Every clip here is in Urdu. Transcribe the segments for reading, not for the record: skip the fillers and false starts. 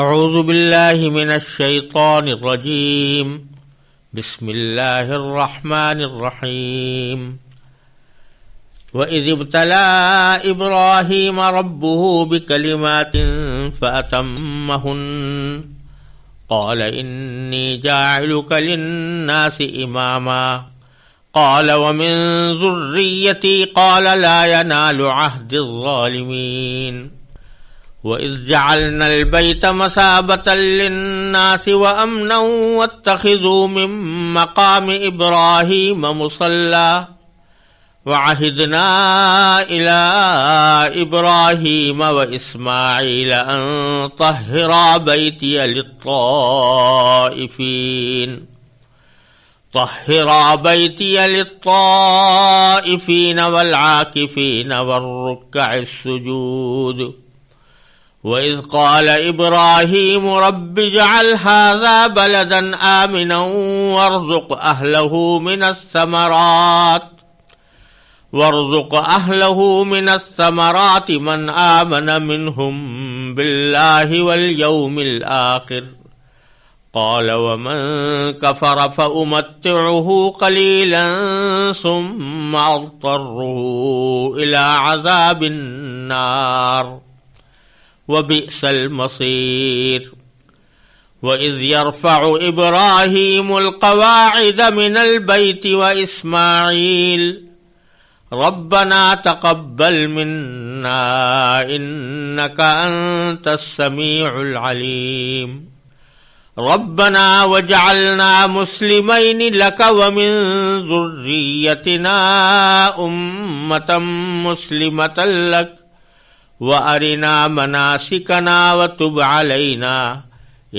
اعوذ باللہ من الشیطان الرجیم بسم اللہ الرحمن الرحیم وَإِذِ ابْتَلَىٰ إِبْرَاهِيمَ رَبُّهُ بِكَلِمَاتٍ فَأَتَمَّهُنَّ قَالَ إِنِّي جَاعِلُكَ لِلنَّاسِ إِمَامًا قَالَ وَمِن ذُرِّيَّتِي قَالَ لَا يَنَالُ عَهْدِي الظَّالِمِينَ وَإِذْ جَعَلْنَا الْبَيْتَ مَثَابَةً لِلنَّاسِ وَأَمْنًا وَاتَّخِذُوا مِن مَّقَامِ إِبْرَاهِيمَ مُصَلًّى وَعَهِدْنَا إِلَىٰ إِبْرَاهِيمَ وَإِسْمَاعِيلَ أَن طَهِّرَا بَيْتِيَ لِلطَّائِفِينَ وَالْعَاكِفِينَ وَالرُّكَّعِ السُّجُودِ وَإِذْ قَالَ إِبْرَاهِيمُ رَبِّ اجْعَلْ هَٰذَا بَلَدًا آمِنًا وَارْزُقْ أَهْلَهُ مِنَ الثَّمَرَاتِ مَنْ آمَنَ مِنْهُم بِاللَّهِ وَالْيَوْمِ الْآخِرِ قَالَ وَمَن كَفَرَ فَأُمَتِّعُهُ قَلِيلًا ثُمَّ أَضْطَرُّهُ إِلَىٰ عَذَابِ النَّارِ وَبِئْسَ الْمَصِيرُ وَإِذْ يَرْفَعُ إِبْرَاهِيمُ الْقَوَاعِدَ مِنَ الْبَيْتِ وَإِسْمَاعِيلُ رَبَّنَا تَقَبَّلْ مِنَّا إِنَّكَ أَنتَ السَّمِيعُ الْعَلِيمُ رَبَّنَا وَاجْعَلْنَا مُسْلِمَيْنِ لَكَ وَمِن ذُرِّيَّتِنَا أُمَّةً مُّسْلِمَةً لَكَ وَأَرِنَا مَنَاسِكَنَا وَتُبْ عَلَيْنَا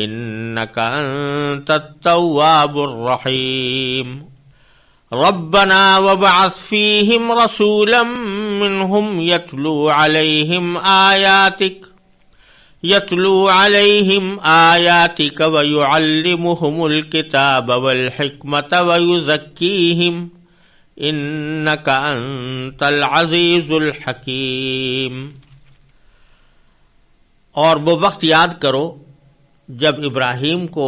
إِنَّكَ أَنتَ التَّوَّابُ الرَّحِيمُ رَبَّنَا وَابْعَثْ فِيهِمْ رَسُولًا مِّنْهُمْ يَتْلُو عَلَيْهِمْ آيَاتِكَ وَيُعَلِّمُهُمُ الْكِتَابَ وَالْحِكْمَةَ وَيُزَكِّيهِمْ إِنَّكَ أَنتَ الْعَزِيزُ الْحَكِيمُ۔ اور وہ وقت یاد کرو جب ابراہیم کو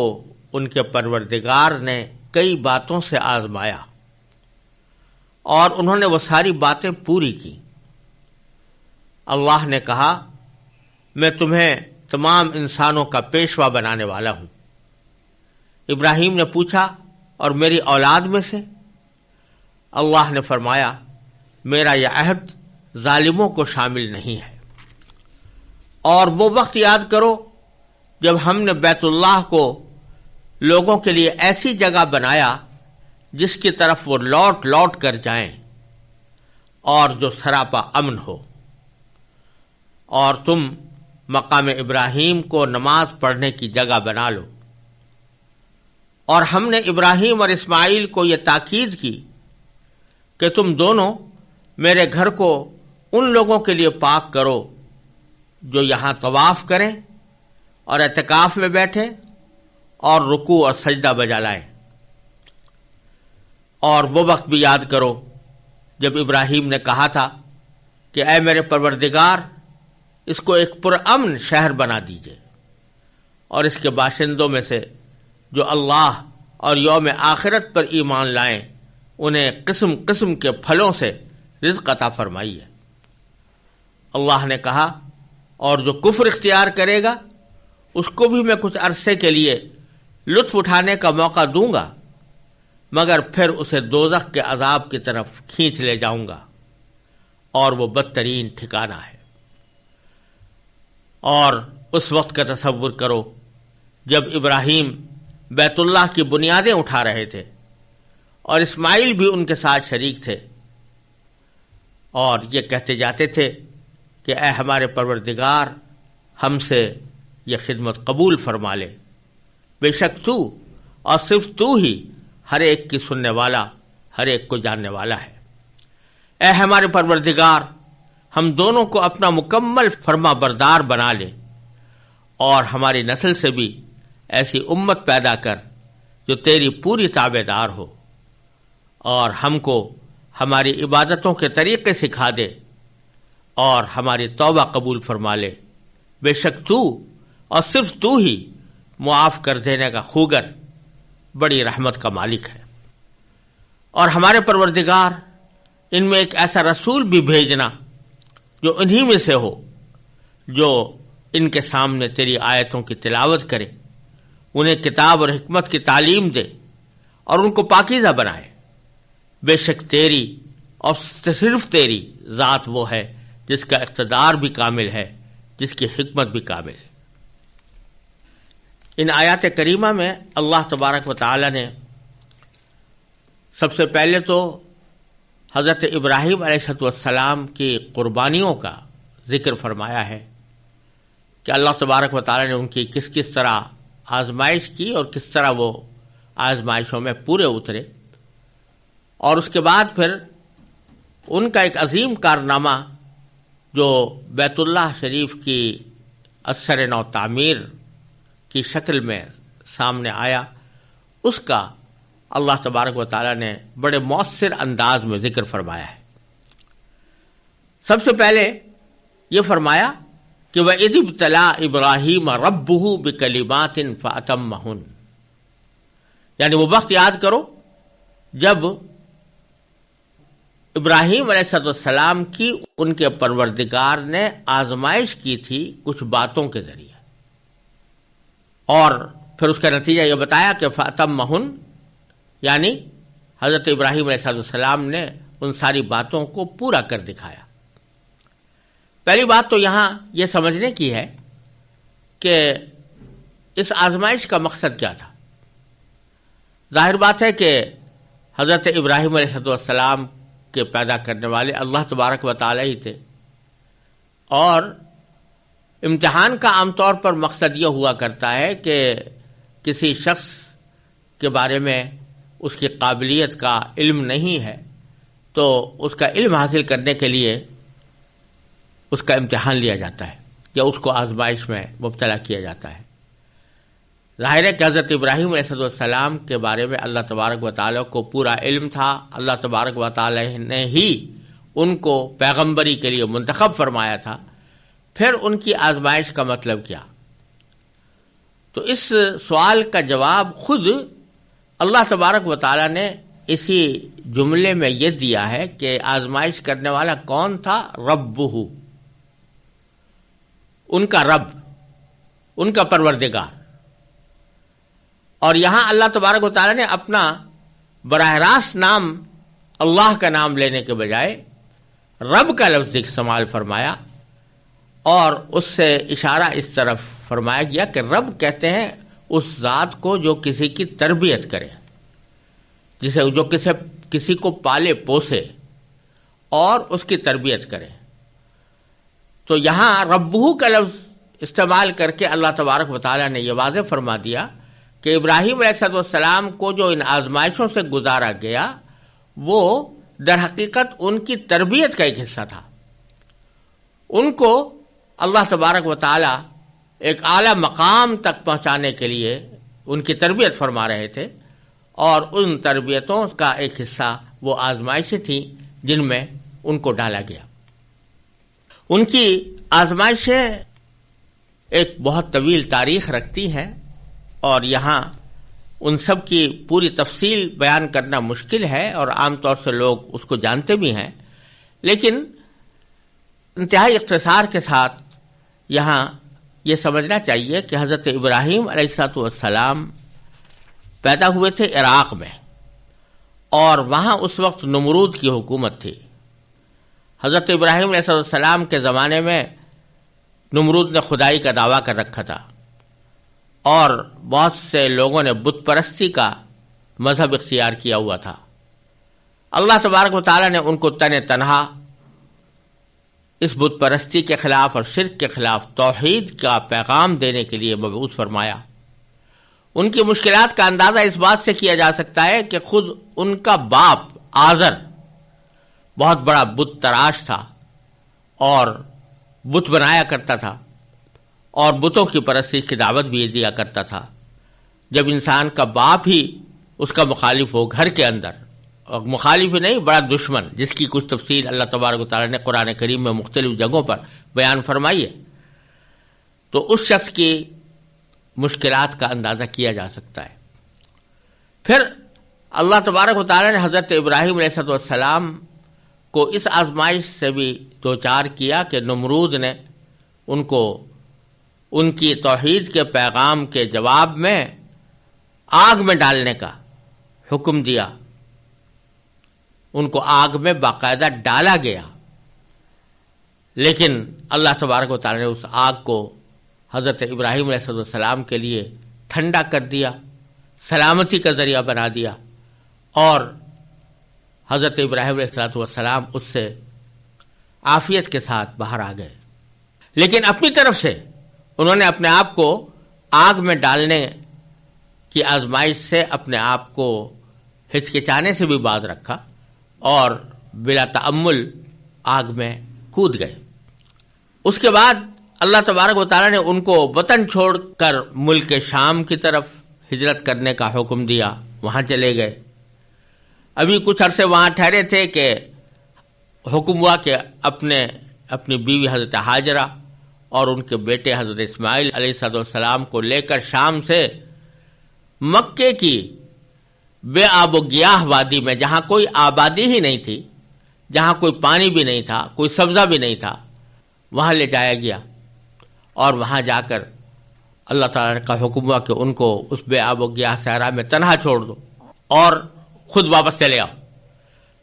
ان کے پروردگار نے کئی باتوں سے آزمایا اور انہوں نے وہ ساری باتیں پوری کی۔ اللہ نے کہا میں تمہیں تمام انسانوں کا پیشوا بنانے والا ہوں۔ ابراہیم نے پوچھا اور میری اولاد میں سے؟ اللہ نے فرمایا میرا یہ عہد ظالموں کو شامل نہیں ہے۔ اور وہ وقت یاد کرو جب ہم نے بیت اللہ کو لوگوں کے لیے ایسی جگہ بنایا جس کی طرف وہ لوٹ لوٹ کر جائیں اور جو سراپا امن ہو، اور تم مقام ابراہیم کو نماز پڑھنے کی جگہ بنا لو۔ اور ہم نے ابراہیم اور اسماعیل کو یہ تاکید کی کہ تم دونوں میرے گھر کو ان لوگوں کے لیے پاک کرو جو یہاں طواف کریں اور اعتکاف میں بیٹھیں اور رکوع اور سجدہ بجا لائیں۔ اور وہ وقت بھی یاد کرو جب ابراہیم نے کہا تھا کہ اے میرے پروردگار اس کو ایک پرامن شہر بنا دیجئے، اور اس کے باشندوں میں سے جو اللہ اور یوم آخرت پر ایمان لائیں انہیں قسم قسم کے پھلوں سے رزق عطا فرمائیے۔ اللہ نے کہا اور جو کفر اختیار کرے گا اس کو بھی میں کچھ عرصے کے لیے لطف اٹھانے کا موقع دوں گا، مگر پھر اسے دوزخ کے عذاب کی طرف کھینچ لے جاؤں گا، اور وہ بدترین ٹھکانہ ہے۔ اور اس وقت کا تصور کرو جب ابراہیم بیت اللہ کی بنیادیں اٹھا رہے تھے اور اسماعیل بھی ان کے ساتھ شریک تھے، اور یہ کہتے جاتے تھے کہ اے ہمارے پروردگار ہم سے یہ خدمت قبول فرما لے، بے شک تو اور صرف تو ہی ہر ایک کی سننے والا، ہر ایک کو جاننے والا ہے۔ اے ہمارے پروردگار ہم دونوں کو اپنا مکمل فرما بردار بنا لے، اور ہماری نسل سے بھی ایسی امت پیدا کر جو تیری پوری تابع دار ہو، اور ہم کو ہماری عبادتوں کے طریقے سکھا دے اور ہماری توبہ قبول فرما لے، بے شک تو اور صرف تو ہی معاف کر دینے کا خوگر بڑی رحمت کا مالک ہے۔ اور ہمارے پروردگار ان میں ایک ایسا رسول بھی بھیجنا جو انہی میں سے ہو، جو ان کے سامنے تیری آیتوں کی تلاوت کرے، انہیں کتاب اور حکمت کی تعلیم دے اور ان کو پاکیزہ بنائے۔ بے شک تیری اور صرف تیری ذات وہ ہے جس کا اقتدار بھی کامل ہے، جس کی حکمت بھی کامل ہے۔ ان آیات کریمہ میں اللہ تبارک و تعالی نے سب سے پہلے تو حضرت ابراہیم علیہ السلام کی قربانیوں کا ذکر فرمایا ہے کہ اللہ تبارک و تعالی نے ان کی کس کس طرح آزمائش کی اور کس طرح وہ آزمائشوں میں پورے اترے، اور اس کے بعد پھر ان کا ایک عظیم کارنامہ جو بیت اللہ شریف کی اثر نو تعمیر کی شکل میں سامنے آیا، اس کا اللہ تبارک و تعالی نے بڑے مؤثر انداز میں ذکر فرمایا ہے۔ سب سے پہلے یہ فرمایا کہ وَإِذِ ابْتَلَىٰ إِبْرَاهِيمَ رَبُّهُ بِكَلِمَاتٍ فَأَتَمَّهُنَّ، یعنی وہ وقت یاد کرو جب ابراہیم علیہ السلام کی ان کے پروردگار نے آزمائش کی تھی کچھ باتوں کے ذریعے، اور پھر اس کا نتیجہ یہ بتایا کہ فَأَتَمَّهُنَّ، یعنی حضرت ابراہیم علیہ السلام نے ان ساری باتوں کو پورا کر دکھایا۔ پہلی بات تو یہاں یہ سمجھنے کی ہے کہ اس آزمائش کا مقصد کیا تھا۔ ظاہر بات ہے کہ حضرت ابراہیم علیہ السلام کے پیدا کرنے والے اللہ تبارک و تعالی ہی تھے، اور امتحان کا عام طور پر مقصد یہ ہوا کرتا ہے کہ کسی شخص کے بارے میں اس کی قابلیت کا علم نہیں ہے تو اس کا علم حاصل کرنے کے لیے اس کا امتحان لیا جاتا ہے یا اس کو آزمائش میں مبتلا کیا جاتا ہے۔ ظاہر ہے کہ حضرت ابراہیم علیہ السلام کے بارے میں اللہ تبارک و تعالیٰ کو پورا علم تھا، اللہ تبارک و تعالیٰ نے ہی ان کو پیغمبری کے لیے منتخب فرمایا تھا، پھر ان کی آزمائش کا مطلب کیا؟ تو اس سوال کا جواب خود اللہ تبارک و تعالیٰ نے اسی جملے میں یہ دیا ہے کہ آزمائش کرنے والا کون تھا؟ ربہ، ان کا رب، ان کا پروردگار۔ اور یہاں اللہ تبارک و تعالیٰ نے اپنا براہ راست نام اللہ کا نام لینے کے بجائے رب کا لفظ استعمال فرمایا، اور اس سے اشارہ اس طرف فرمایا گیا کہ رب کہتے ہیں اس ذات کو جو کسی کی تربیت کرے، جو کسی کو پالے پوسے اور اس کی تربیت کرے۔ تو یہاں ربہ کا لفظ استعمال کر کے اللہ تبارک و تعالیٰ نے یہ واضح فرما دیا کہ ابراہیم علیہ السلام کو جو ان آزمائشوں سے گزارا گیا وہ در حقیقت ان کی تربیت کا ایک حصہ تھا۔ ان کو اللہ تبارک و تعالیٰ ایک اعلیٰ مقام تک پہنچانے کے لیے ان کی تربیت فرما رہے تھے، اور ان تربیتوں کا ایک حصہ وہ آزمائشیں تھیں جن میں ان کو ڈالا گیا۔ ان کی آزمائشیں ایک بہت طویل تاریخ رکھتی ہیں، اور یہاں ان سب کی پوری تفصیل بیان کرنا مشکل ہے، اور عام طور سے لوگ اس کو جانتے بھی ہیں، لیکن انتہائی اختصار کے ساتھ یہاں یہ سمجھنا چاہیے کہ حضرت ابراہیم علیہ السلام پیدا ہوئے تھے عراق میں، اور وہاں اس وقت نمرود کی حکومت تھی۔ حضرت ابراہیم علیہ السلام کے زمانے میں نمرود نے خدائی کا دعویٰ کر رکھا تھا، اور بہت سے لوگوں نے بت پرستی کا مذہب اختیار کیا ہوا تھا۔ اللہ تبارک و تعالیٰ نے ان کو تنہا اس بت پرستی کے خلاف اور شرک کے خلاف توحید کا پیغام دینے کے لیے مبعوث فرمایا۔ ان کی مشکلات کا اندازہ اس بات سے کیا جا سکتا ہے کہ خود ان کا باپ آزر بہت بڑا بت تراش تھا اور بت بنایا کرتا تھا، اور بتوں کی پرستی کی دعوت بھی دیا کرتا تھا۔ جب انسان کا باپ ہی اس کا مخالف ہو گھر کے اندر، اور مخالف ہی نہیں بڑا دشمن، جس کی کچھ تفصیل اللہ تبارک و تعالیٰ نے قرآن کریم میں مختلف جگہوں پر بیان فرمائی ہے، تو اس شخص کی مشکلات کا اندازہ کیا جا سکتا ہے۔ پھر اللہ تبارک و تعالی نے حضرت ابراہیم علیہ السلام کو اس آزمائش سے بھی دوچار کیا کہ نمرود نے ان کو ان کی توحید کے پیغام کے جواب میں آگ میں ڈالنے کا حکم دیا، ان کو آگ میں باقاعدہ ڈالا گیا، لیکن اللہ تبارک و تعالی نے اس آگ کو حضرت ابراہیم علیہ السلام کے لیے ٹھنڈا کر دیا، سلامتی کا ذریعہ بنا دیا، اور حضرت ابراہیم علیہ السلام اس سے عافیت کے ساتھ باہر آ گئے۔ لیکن اپنی طرف سے انہوں نے اپنے آپ کو آگ میں ڈالنے کی آزمائش سے اپنے آپ کو ہچکچانے سے بھی باز رکھا اور بلا تأمل آگ میں کود گئے۔ اس کے بعد اللہ تبارک و تعالی نے ان کو وطن چھوڑ کر ملک شام کی طرف ہجرت کرنے کا حکم دیا، وہاں چلے گئے۔ ابھی کچھ عرصے وہاں ٹھہرے تھے کہ حکم ہوا کہ اپنی بیوی حضرت حاجرہ اور ان کے بیٹے حضرت اسماعیل علیہ السلام کو لے کر شام سے مکے کی بے آب و گیاہ وادی میں، جہاں کوئی آبادی ہی نہیں تھی، جہاں کوئی پانی بھی نہیں تھا، کوئی سبزہ بھی نہیں تھا، وہاں لے جایا گیا، اور وہاں جا کر اللہ تعالیٰ کا حکم ہوا کہ ان کو اس بے آب و گیاہ صحرا میں تنہا چھوڑ دو اور خود واپس چلے آؤ۔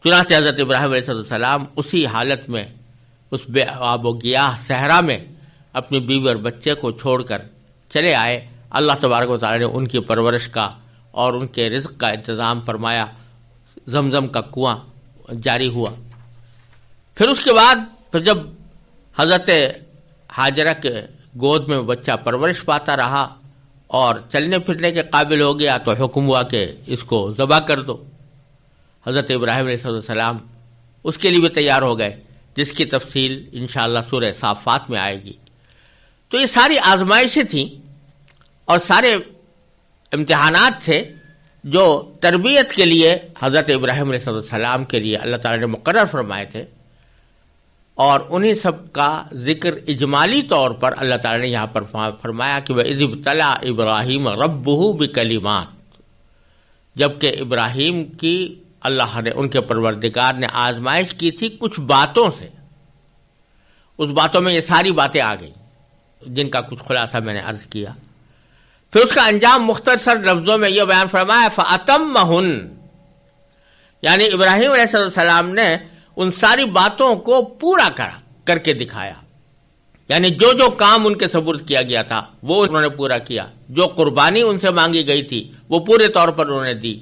چنانچہ حضرت ابراہیم علیہ السلام اسی حالت میں اس بے آب و گیاہ صحرا میں اپنی بیوی اور بچے کو چھوڑ کر چلے آئے۔ اللہ تبارک و تعالی نے ان کی پرورش کا اور ان کے رزق کا انتظام فرمایا، زمزم کا کنواں جاری ہوا۔ پھر اس کے بعد جب حضرت حاجرہ کے گود میں بچہ پرورش پاتا رہا اور چلنے پھرنے کے قابل ہو گیا تو حکم ہوا کہ اس کو ذبح کر دو۔ حضرت ابراہیم علیہ السلام اس کے لیے بھی تیار ہو گئے، جس کی تفصیل انشاءاللہ سورہ صافات میں آئے گی۔ تو یہ ساری آزمائشیں تھیں اور سارے امتحانات تھے جو تربیت کے لیے حضرت ابراہیم علیہ السلام کے لیے اللہ تعالی نے مقرر فرمائے تھے، اور انہی سب کا ذکر اجمالی طور پر اللہ تعالی نے یہاں پر فرمایا کہ وَإِذِ ابْتَلَىٰ إِبْرَاهِيمَ رَبُّهُ بِكَلِمَاتٍ، جبکہ ابراہیم کی اللہ نے، ان کے پروردگار نے آزمائش کی تھی کچھ باتوں سے۔ اس باتوں میں یہ ساری باتیں آ گئیں جن کا کچھ خلاصہ میں نے عرض کیا۔ پھر اس کا انجام مختصر لفظوں میں یہ بیان فرمایا فَأَتَمَّهُنَّ، یعنی ابراہیم علیہ السلام نے ان ساری باتوں کو پورا کر کے دکھایا، یعنی جو جو کام ان کے سپرد کیا گیا تھا وہ انہوں نے پورا کیا، جو قربانی ان سے مانگی گئی تھی وہ پورے طور پر انہوں نے دی،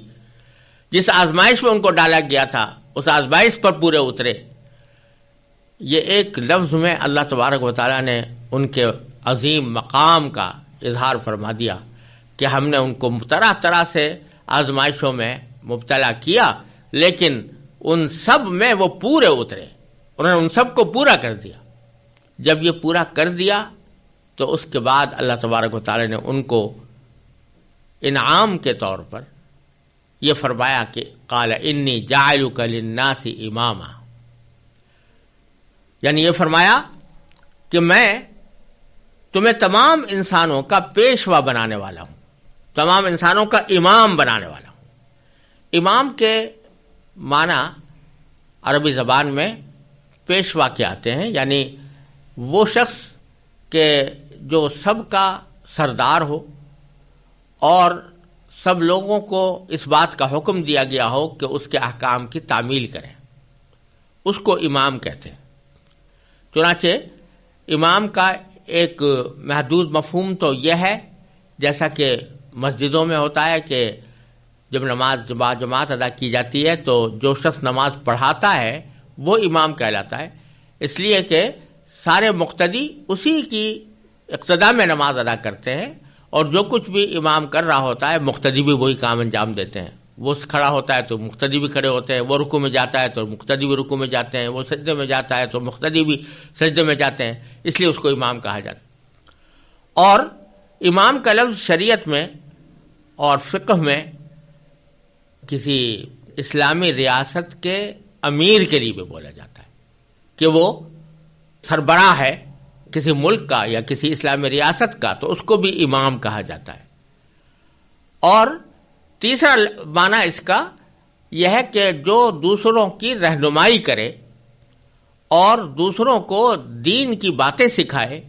جس آزمائش میں ان کو ڈالا گیا تھا اس آزمائش پر پورے اترے۔ یہ ایک لفظ میں اللہ تبارک و تعالیٰ نے ان کے عظیم مقام کا اظہار فرما دیا کہ ہم نے ان کو طرح طرح سے آزمائشوں میں مبتلا کیا، لیکن ان سب میں وہ پورے اترے، انہوں نے ان سب کو پورا کر دیا۔ جب یہ پورا کر دیا تو اس کے بعد اللہ تبارک و تعالی نے ان کو انعام کے طور پر یہ فرمایا کہ قال انی جاعلک للناس اماما، یعنی یہ فرمایا کہ میں تمہیں تمام انسانوں کا پیشوا بنانے والا ہوں، تمام انسانوں کا امام بنانے والا ہوں۔ امام کے معنی عربی زبان میں پیشوا کے آتے ہیں، یعنی وہ شخص کہ جو سب کا سردار ہو اور سب لوگوں کو اس بات کا حکم دیا گیا ہو کہ اس کے احکام کی تعمیل کریں، اس کو امام کہتے ہیں۔ چنانچہ امام کا ایک محدود مفہوم تو یہ ہے، جیسا کہ مسجدوں میں ہوتا ہے کہ جب نماز جماعت ادا کی جاتی ہے تو جو شخص نماز پڑھاتا ہے وہ امام کہلاتا ہے، اس لیے کہ سارے مقتدی اسی کی اقتداء میں نماز ادا کرتے ہیں، اور جو کچھ بھی امام کر رہا ہوتا ہے مقتدی بھی وہی کام انجام دیتے ہیں۔ وہ کھڑا ہوتا ہے تو مقتدی بھی کھڑے ہوتے ہیں، وہ رکوع میں جاتا ہے تو مقتدی بھی رکوع میں جاتے ہیں، وہ سجدے میں جاتا ہے تو مقتدی بھی سجدے میں جاتے ہیں، اس لیے اس کو امام کہا جاتا ہے۔ اور امام کا لفظ شریعت میں اور فقہ میں کسی اسلامی ریاست کے امیر کے لیے بھی بولا جاتا ہے کہ وہ سربراہ ہے کسی ملک کا یا کسی اسلامی ریاست کا تو اس کو بھی امام کہا جاتا ہے. اور تیسرا معنی اس کا یہ ہے کہ جو دوسروں کی رہنمائی کرے اور دوسروں کو دین کی باتیں سکھائے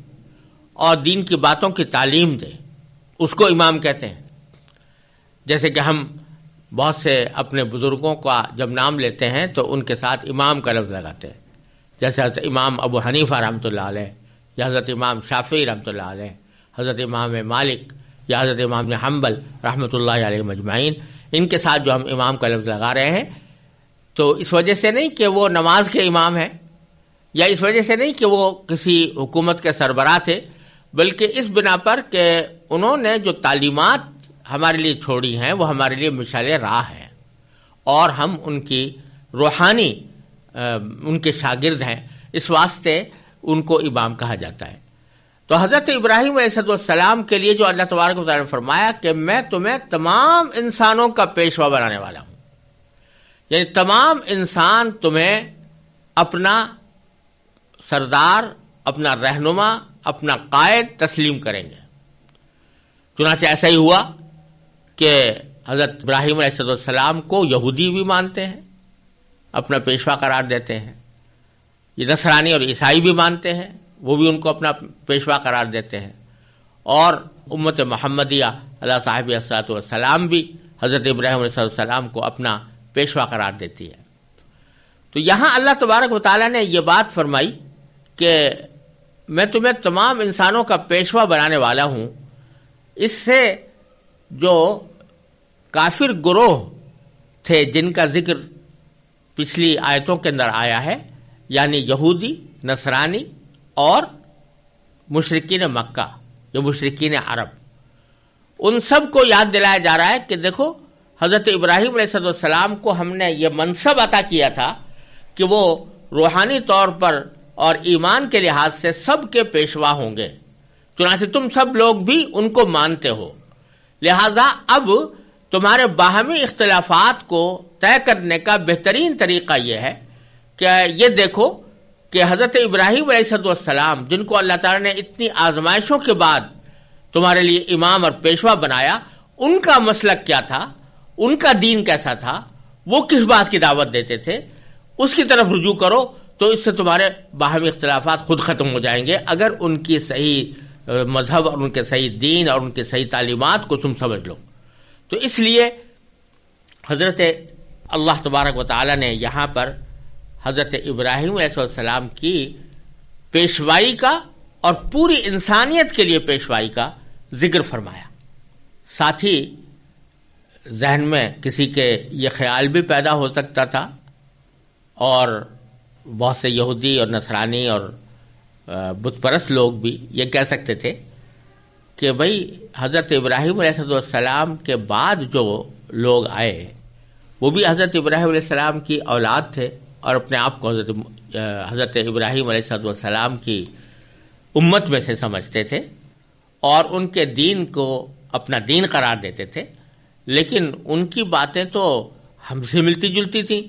اور دین کی باتوں کی تعلیم دے، اس کو امام کہتے ہیں. جیسے کہ ہم بہت سے اپنے بزرگوں کا جب نام لیتے ہیں تو ان کے ساتھ امام کا لفظ لگاتے ہیں، جیسے حضرت امام ابو حنیفہ رحمۃ اللہ علیہ، یا حضرت امام شافعی رحمۃ اللہ علیہ، حضرت امام مالک یا حضرت امام بن حنبل رحمۃ اللہ علیہ مجمعین. ان کے ساتھ جو ہم امام کا لفظ لگا رہے ہیں تو اس وجہ سے نہیں کہ وہ نماز کے امام ہیں، یا اس وجہ سے نہیں کہ وہ کسی حکومت کے سربراہ تھے، بلکہ اس بنا پر کہ انہوں نے جو تعلیمات ہمارے لیے چھوڑی ہیں وہ ہمارے لیے مشعل راہ ہیں، اور ہم ان کی روحانی ان کے شاگرد ہیں، اس واسطے ان کو امام کہا جاتا ہے. تو حضرت ابراہیم علیہ السلام کے لیے جو اللہ تبارک و تعالی نے فرمایا کہ میں تمہیں تمام انسانوں کا پیشوا بنانے والا ہوں، یعنی تمام انسان تمہیں اپنا سردار، اپنا رہنما، اپنا قائد تسلیم کریں گے. چنانچہ ایسا ہی ہوا کہ حضرت ابراہیم علیہ السلام کو یہودی بھی مانتے ہیں، اپنا پیشوا قرار دیتے ہیں. یہ نصرانی اور عیسائی بھی مانتے ہیں، وہ بھی ان کو اپنا پیشوا قرار دیتے ہیں. اور امت محمدیہ علیہ صاحب الصلوۃ والسلام بھی حضرت ابراہیم علیہ السلام کو اپنا پیشوا قرار دیتی ہے. تو یہاں اللہ تبارک و تعالیٰ نے یہ بات فرمائی کہ میں تمہیں تمام انسانوں کا پیشوا بنانے والا ہوں. اس سے جو کافر گروہ تھے جن کا ذکر پچھلی آیتوں کے اندر آیا ہے، یعنی یہودی، نصرانی اور مشرکین مکہ یا مشرکین عرب، ان سب کو یاد دلایا جا رہا ہے کہ دیکھو حضرت ابراہیم علیہ السلام کو ہم نے یہ منصب عطا کیا تھا کہ وہ روحانی طور پر اور ایمان کے لحاظ سے سب کے پیشوا ہوں گے. چنانچہ تم سب لوگ بھی ان کو مانتے ہو، لہذا اب تمہارے باہمی اختلافات کو طے کرنے کا بہترین طریقہ یہ ہے کہ یہ دیکھو کہ حضرت ابراہیم علیہ السلام جن کو اللہ تعالیٰ نے اتنی آزمائشوں کے بعد تمہارے لیے امام اور پیشوا بنایا، ان کا مسلک کیا تھا، ان کا دین کیسا تھا، وہ کس بات کی دعوت دیتے تھے، اس کی طرف رجوع کرو تو اس سے تمہارے باہمی اختلافات خود ختم ہو جائیں گے اگر ان کی صحیح مذہب اور ان کے صحیح دین اور ان کے صحیح تعلیمات کو تم سمجھ لو. تو اس لیے حضرت اللہ تبارک و تعالی نے یہاں پر حضرت ابراہیم علیہ السلام کی پیشوائی کا اور پوری انسانیت کے لیے پیشوائی کا ذکر فرمایا. ساتھ ہی ذہن میں کسی کے یہ خیال بھی پیدا ہو سکتا تھا، اور بہت سے یہودی اور نصرانی اور بت پرست لوگ بھی یہ کہہ سکتے تھے کہ بھئی حضرت ابراہیم علیہ السلام کے بعد جو لوگ آئے وہ بھی حضرت ابراہیم علیہ السلام کی اولاد تھے اور اپنے آپ کو حضرت ابراہیم علیہ السلام کی امت میں سے سمجھتے تھے اور ان کے دین کو اپنا دین قرار دیتے تھے، لیکن ان کی باتیں تو ہم سے ملتی جلتی تھیں.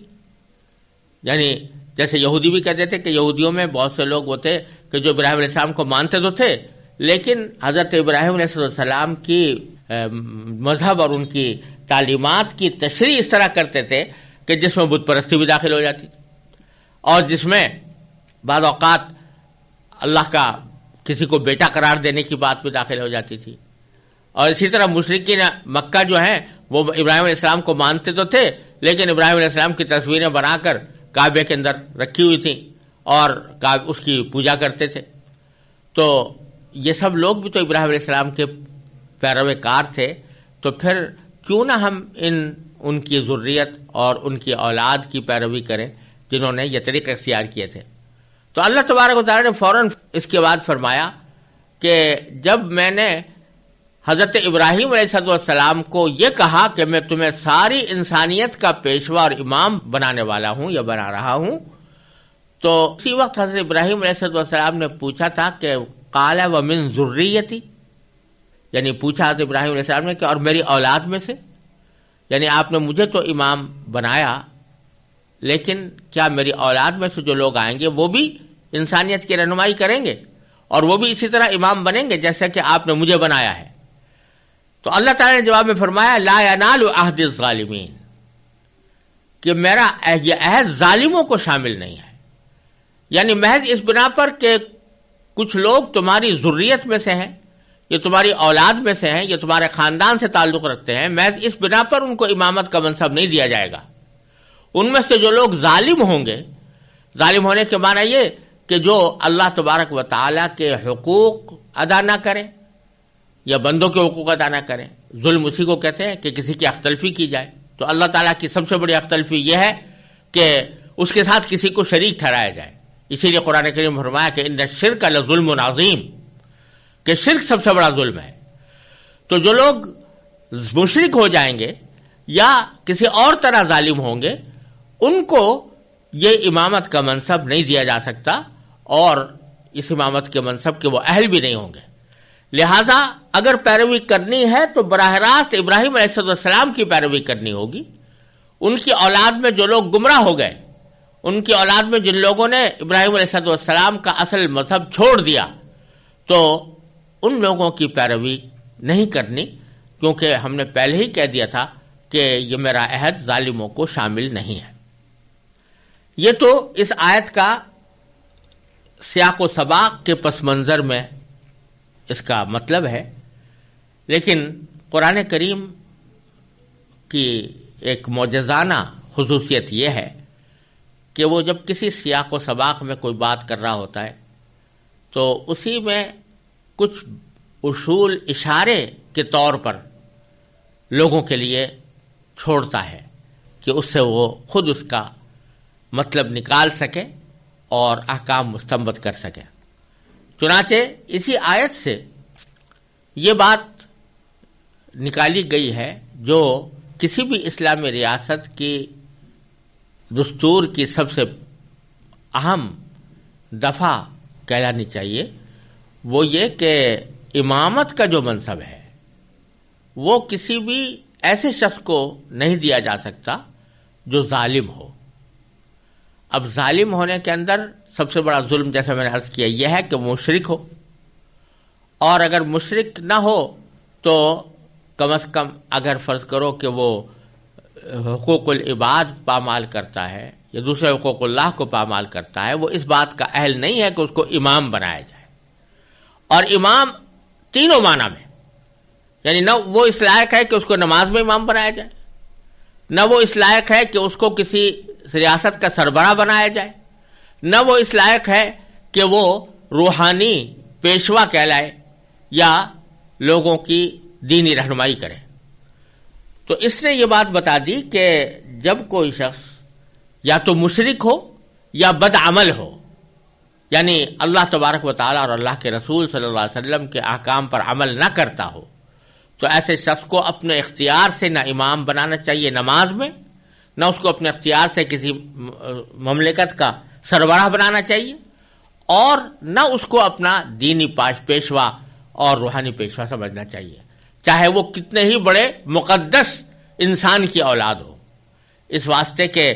یعنی جیسے یہودی بھی کہتے تھے کہ یہودیوں میں بہت سے لوگ وہ تھے کہ جو ابراہیم علیہ السلام کو مانتے تو تھے، لیکن حضرت ابراہیم علیہ السلام کی مذہب اور ان کی تعلیمات کی تشریح اس طرح کرتے تھے کہ جس میں بت پرستی بھی داخل ہو جاتی تھی، اور جس میں بعض اوقات اللہ کا کسی کو بیٹا قرار دینے کی بات بھی داخل ہو جاتی تھی. اور اسی طرح مشرکین مکہ جو ہیں وہ ابراہیم علیہ السلام کو مانتے تو تھے، لیکن ابراہیم علیہ السلام کی تصویریں بنا کر کعبے کے اندر رکھی ہوئی تھیں اور اس کی پوجا کرتے تھے. تو یہ سب لوگ بھی تو ابراہیم علیہ السلام کے پیروے کار تھے، تو پھر کیوں نہ ہم ان کی ذریت اور ان کی اولاد کی پیروی کریں جنہوں نے یہ طریقہ اختیار کیے تھے. تو اللہ تبارک و تعالی نے فوراً اس کے بعد فرمایا کہ جب میں نے حضرت ابراہیم علیہ السلام کو یہ کہا کہ میں تمہیں ساری انسانیت کا پیشوا اور امام بنانے والا ہوں یا بنا رہا ہوں، تو اسی وقت حضرت ابراہیم علیہ السلام نے پوچھا تھا کہ قال ومن ذریتی، یعنی پوچھا حضرت ابراہیم علیہ السلام نے کہ اور میری اولاد میں سے، یعنی آپ نے مجھے تو امام بنایا لیکن کیا میری اولاد میں سے جو لوگ آئیں گے وہ بھی انسانیت کی رہنمائی کریں گے؟ اور وہ بھی اسی طرح امام بنیں گے جیسا کہ آپ نے مجھے بنایا ہے. تو اللہ تعالیٰ نے جواب میں فرمایا لا ینال عہد الظالمین، کہ میرا یہ عہد ظالموں کو شامل نہیں ہے. یعنی محض اس بنا پر کہ کچھ لوگ تمہاری ذریت میں سے ہیں، یہ تمہاری اولاد میں سے ہیں، یہ تمہارے خاندان سے تعلق رکھتے ہیں، محض اس بنا پر ان کو امامت کا منصب نہیں دیا جائے گا. ان میں سے جو لوگ ظالم ہوں گے، ظالم ہونے کے معنی یہ کہ جو اللہ تبارک و تعالیٰ کے حقوق ادا نہ کرے یا بندوں کے حقوق ادا نہ کریں. ظلم اسی کو کہتے ہیں کہ کسی کی حق تلفی کی جائے. تو اللہ تعالیٰ کی سب سے بڑی حق تلفی یہ ہے کہ اس کے ساتھ کسی کو شریک ٹھہرایا جائے. اسی لیے قرآن کریم میں فرمایا کہ ان الشرک لظلم عظیم، کہ شرک سب سے بڑا ظلم ہے. تو جو لوگ مشرک ہو جائیں گے یا کسی اور طرح ظالم ہوں گے، ان کو یہ امامت کا منصب نہیں دیا جا سکتا، اور اس امامت کے منصب کے وہ اہل بھی نہیں ہوں گے. لہذا اگر پیروی کرنی ہے تو براہ راست ابراہیم علیہ السلام کی پیروی کرنی ہوگی. ان کی اولاد میں جو لوگ گمراہ ہو گئے، ان کی اولاد میں جن لوگوں نے ابراہیم علیہ السلام کا اصل مذہب چھوڑ دیا، تو ان لوگوں کی پیروی نہیں کرنی، کیونکہ ہم نے پہلے ہی کہہ دیا تھا کہ یہ میرا عہد ظالموں کو شامل نہیں ہے. یہ تو اس آیت کا سیاق و سباق کے پس منظر میں اس کا مطلب ہے. لیکن قرآن کریم کی ایک معجزانہ خصوصیت یہ ہے کہ وہ جب کسی سیاق و سباق میں کوئی بات کر رہا ہوتا ہے تو اسی میں کچھ اصول اشارے کے طور پر لوگوں کے لیے چھوڑتا ہے کہ اس سے وہ خود اس کا مطلب نکال سکے اور احکام مستنبط کر سکے. چنانچہ اسی آیت سے یہ بات نکالی گئی ہے جو کسی بھی اسلامی ریاست کی دستور کی سب سے اہم دفعہ کہلانی چاہیے. وہ یہ کہ امامت کا جو منصب ہے وہ کسی بھی ایسے شخص کو نہیں دیا جا سکتا جو ظالم ہو. اب ظالم ہونے کے اندر سب سے بڑا ظلم، جیسا میں نے عرض کیا، یہ ہے کہ مشرک ہو، اور اگر مشرک نہ ہو تو کم از کم اگر فرض کرو کہ وہ حقوق العباد پامال کرتا ہے یا دوسرے حقوق اللہ کو پامال کرتا ہے، وہ اس بات کا اہل نہیں ہے کہ اس کو امام بنایا جائے. اور امام تینوں معنی میں، یعنی نہ وہ اس لائق ہے کہ اس کو نماز میں امام بنایا جائے، نہ وہ اس لائق ہے کہ اس کو کسی ریاست کا سربراہ بنایا جائے، نہ وہ اس لائق ہے کہ وہ روحانی پیشوا کہلائے یا لوگوں کی دینی رہنمائی کرے. تو اس نے یہ بات بتا دی کہ جب کوئی شخص یا تو مشرک ہو یا بدعمل ہو، یعنی اللہ تبارک و تعالیٰ اور اللہ کے رسول صلی اللہ علیہ وسلم کے احکام پر عمل نہ کرتا ہو، تو ایسے شخص کو اپنے اختیار سے نہ امام بنانا چاہیے نماز میں، نہ اس کو اپنے اختیار سے کسی مملکت کا سربراہ بنانا چاہیے، اور نہ اس کو اپنا دینی پیشوا اور روحانی پیشوا سمجھنا چاہیے، چاہے وہ کتنے ہی بڑے مقدس انسان کی اولاد ہو. اس واسطے کہ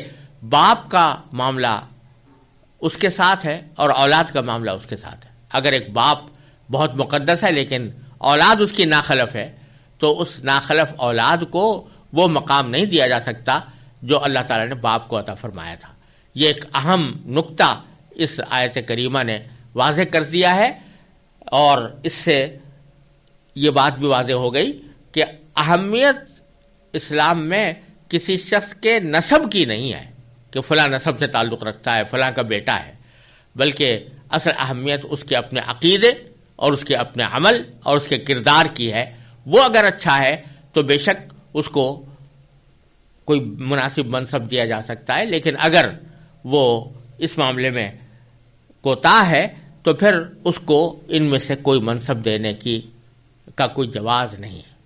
باپ کا معاملہ اس کے ساتھ ہے اور اولاد کا معاملہ اس کے ساتھ ہے. اگر ایک باپ بہت مقدس ہے لیکن اولاد اس کی ناخلف ہے، تو اس ناخلف اولاد کو وہ مقام نہیں دیا جا سکتا جو اللہ تعالیٰ نے باپ کو عطا فرمایا تھا. یہ ایک اہم نقطہ اس آیت کریمہ نے واضح کر دیا ہے، اور اس سے یہ بات بھی واضح ہو گئی کہ اہمیت اسلام میں کسی شخص کے نسب کی نہیں ہے کہ فلاں نسب سے تعلق رکھتا ہے، فلاں کا بیٹا ہے، بلکہ اصل اہمیت اس کے اپنے عقیدے اور اس کے اپنے عمل اور اس کے کردار کی ہے. وہ اگر اچھا ہے تو بے شک اس کو کوئی مناسب منصب دیا جا سکتا ہے، لیکن اگر وہ اس معاملے میں کوتاہ ہے تو پھر اس کو ان میں سے کوئی منصب دینے کا کوئی جواز نہیں ہے.